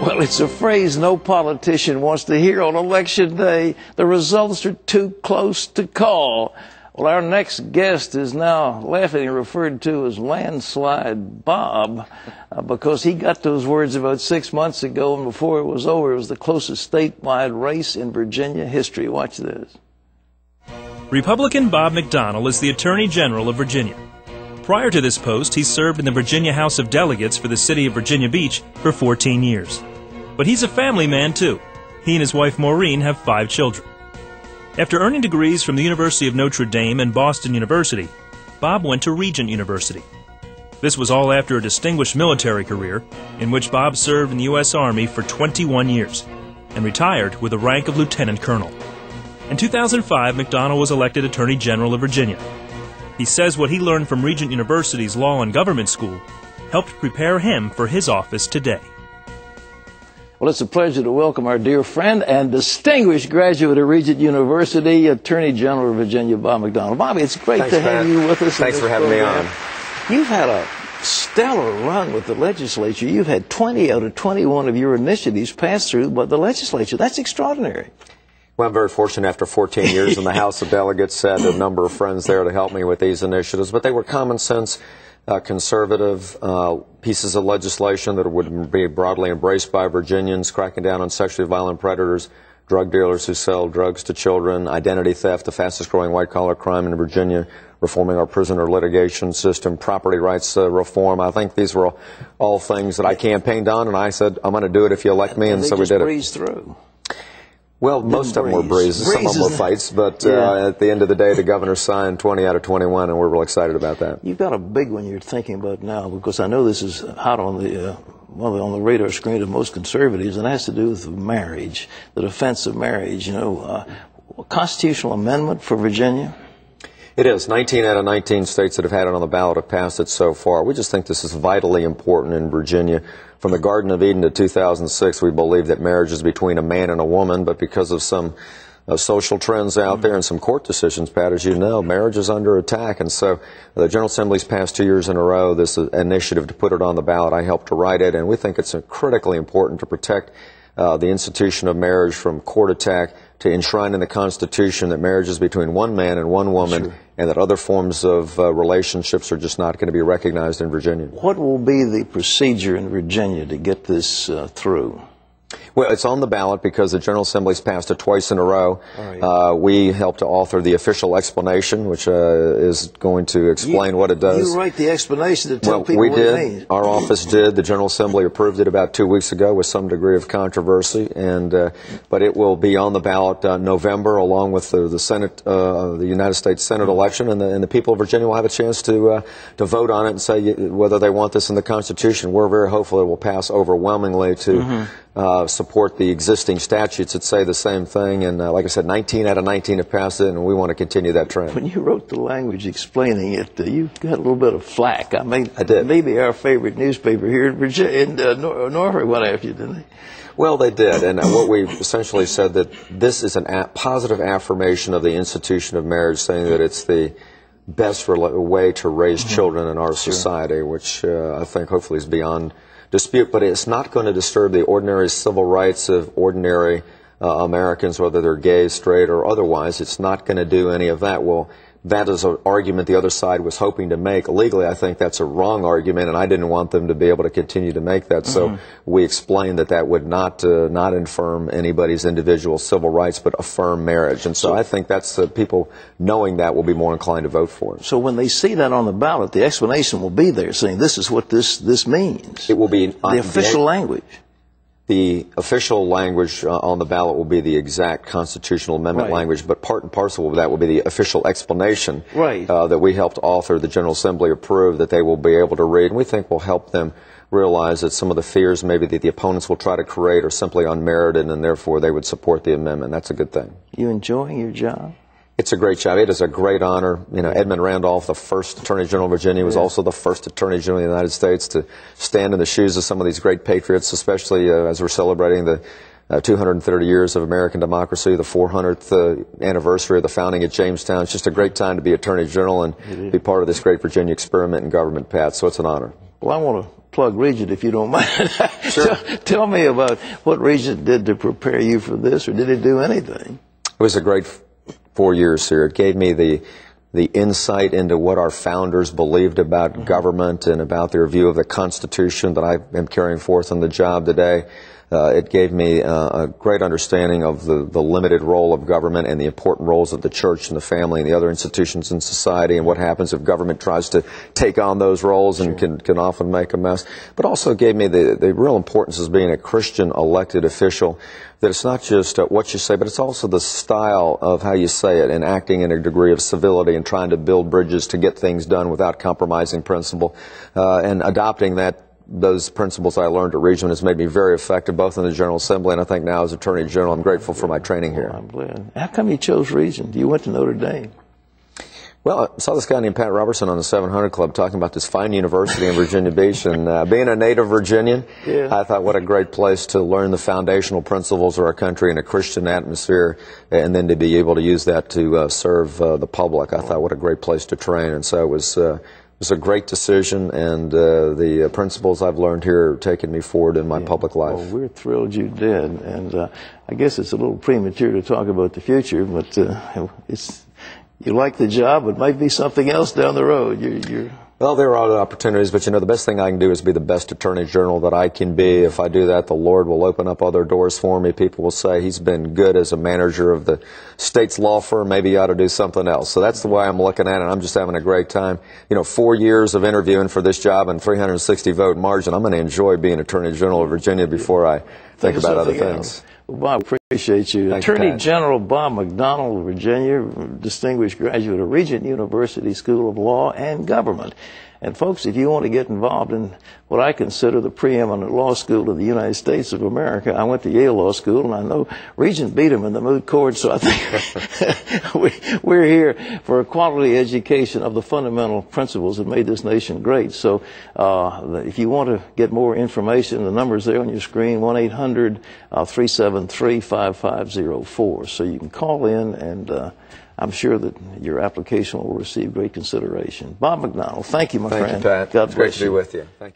Well, it's a phrase no politician wants to hear on election day. The results are too close to call. Well, our next guest is now laughingly referred to as Landslide Bob because he got those words about 6 months ago, and before it was over, it was the closest statewide race in Virginia history. Watch this. Republican Bob McDonnell is the Attorney General of Virginia. Prior to this post, he served in the Virginia House of Delegates for the city of Virginia Beach for 14 years. But he's a family man, too. He and his wife Maureen have 5 children. After earning degrees from the University of Notre Dame and Boston University, Bob went to Regent University. This was all after a distinguished military career in which Bob served in the U.S. Army for 21 years and retired with the rank of Lieutenant Colonel. In 2005, McDonnell was elected Attorney General of Virginia. He says what he learned from Regent University's Law and Government School helped prepare him for his office today. Well, it's a pleasure to welcome our dear friend and distinguished graduate of Regent University, Attorney General of Virginia, Bob McDonnell. Bobby, it's great to have you with us. Thanks for having me on. You've had a stellar run with the legislature. You've had 20 out of 21 of your initiatives passed through by the legislature. That's extraordinary. Well, I'm very fortunate after 14 years in the House of Delegates, had a number of friends there to help me with these initiatives, but they were common sense, conservative pieces of legislation that would be broadly embraced by Virginians, cracking down on sexually violent predators, drug dealers who sell drugs to children, identity theft, the fastest growing white-collar crime in Virginia, reforming our prisoner litigation system, property rights reform. I think these were all things that I campaigned on, and I said, I'm going to do it if you elect me, and so we did it. Breezed through. Well, most of them were breezes. Some of them were fights, but at the end of the day, the governor signed 20 out of 21, and we're real excited about that. You've got a big one you're thinking about now, because I know this is hot on the on the radar screen of most conservatives, and it has to do with marriage, the defense of marriage. You know, a constitutional amendment for Virginia. It is. 19 out of 19 states that have had it on the ballot have passed it so far. We just think this is vitally important in Virginia. From the Garden of Eden to 2006, we believe that marriage is between a man and a woman, but because of some social trends out there and some court decisions, Pat, as you know, marriage is under attack. And so the General Assembly's passed 2 years in a row this initiative to put it on the ballot. I helped to write it, and we think it's critically important to protect the institution of marriage from court attack, to enshrine in the Constitution that marriage is between one man and one woman, and that other forms of relationships are just not going to be recognized in Virginia. What will be the procedure in Virginia to get this through? Well, it's on the ballot because the General Assembly's passed it twice in a row. We helped to author the official explanation, which is going to explain what it does. You write the explanation to tell people what it means. Our office did. The General Assembly approved it about 2 weeks ago with some degree of controversy, and but it will be on the ballot November, along with the Senate, the United States Senate election, and the people of Virginia will have a chance to vote on it and say whether they want this in the Constitution. We're very hopeful it will pass overwhelmingly to support the existing statutes that say the same thing, and like I said, 19 out of 19 have passed it, and we want to continue that trend. When you wrote the language explaining it, you got a little bit of flack. I mean, I did. Maybe our favorite newspaper here in Virginia, in Norfolk, went after you, didn't they? Well, they did, and what we essentially said that this is a positive affirmation of the institution of marriage, saying that it's the best way to raise children in our society, which I think hopefully is beyond dispute, but it's not going to disturb the ordinary civil rights of ordinary Americans, whether they're gay, straight, or otherwise. It's not going to do any of that. Well, that is an argument the other side was hoping to make. Legally, I think that's a wrong argument, and I didn't want them to be able to continue to make that. So we explained that that would not infirm anybody's individual civil rights, but affirm marriage. And so I think that's people knowing that will be more inclined to vote for it. So when they see that on the ballot, the explanation will be there, saying this is what this means. It will be the official language. The official language on the ballot will be the exact constitutional amendment language, but part and parcel of that will be the official explanation that we helped author, the General Assembly approved, that they will be able to read, and we think will help them realize that some of the fears maybe that the opponents will try to create are simply unmerited, and therefore they would support the amendment. That's a good thing. You enjoying your job? It's a great job. It is a great honor. You know, Edmund Randolph, the first Attorney General of Virginia, was also the first Attorney General of the United States to stand in the shoes of some of these great patriots, especially as we're celebrating the 230 years of American democracy, the 400th anniversary of the founding at Jamestown. It's just a great time to be Attorney General and be part of this great Virginia experiment in government, Pat, so it's an honor. Well, I want to plug Regent if you don't mind. Sure. Tell me about what Regent did to prepare you for this, or did it do anything? It was a great 4 years here. It gave me the insight into what our founders believed about government and about their view of the Constitution that I am carrying forth on the job today. It gave me a great understanding of the limited role of government and the important roles of the church and the family and the other institutions in society, and what happens if government tries to take on those roles and can often make a mess. But also gave me the real importance of being a Christian elected official, that it's not just what you say, but it's also the style of how you say it, and acting in a degree of civility and trying to build bridges to get things done without compromising principle, and adopting those principles I learned at Regent has made me very effective, both in the General Assembly and I think now as Attorney General. I'm grateful for my training here. I'm glad. How come you chose Regent? You went to Notre Dame. Well, I saw this guy named Pat Robertson on the 700 Club talking about this fine university in Virginia Beach, and being a native Virginian, I thought what a great place to learn the foundational principles of our country in a Christian atmosphere, and then to be able to use that to serve the public. I thought what a great place to train, and so it was a great decision, and the principles I've learned here are taking me forward in my public life. Well, we're thrilled you did, and I guess it's a little premature to talk about the future, but you like the job. It might be something else down the road. Well, there are other opportunities, but the best thing I can do is be the best Attorney General that I can be. If I do that, the Lord will open up other doors for me. People will say he's been good as a manager of the state's law firm. Maybe he ought to do something else. So that's the way I'm looking at it. I'm just having a great time. 4 years of interviewing for this job and 360 vote margin. I'm going to enjoy being Attorney General of Virginia before I think about other things. Well, Bob, appreciate you. Attorney General Bob McDonnell of Virginia, distinguished graduate of Regent University School of Law and Government. And folks, if you want to get involved in what I consider the preeminent law school of the United States of America, I went to Yale Law School, and I know Regent beat him in the moot court, so I think we're here for a quality education of the fundamental principles that made this nation great. So if you want to get more information, the number's there on your screen, 1-800-373-5504. So you can call in, and I'm sure that your application will receive great consideration. Bob McDonnell, thank you, my friend. Thank you, Pat. God it's bless great to be with you. Thank you.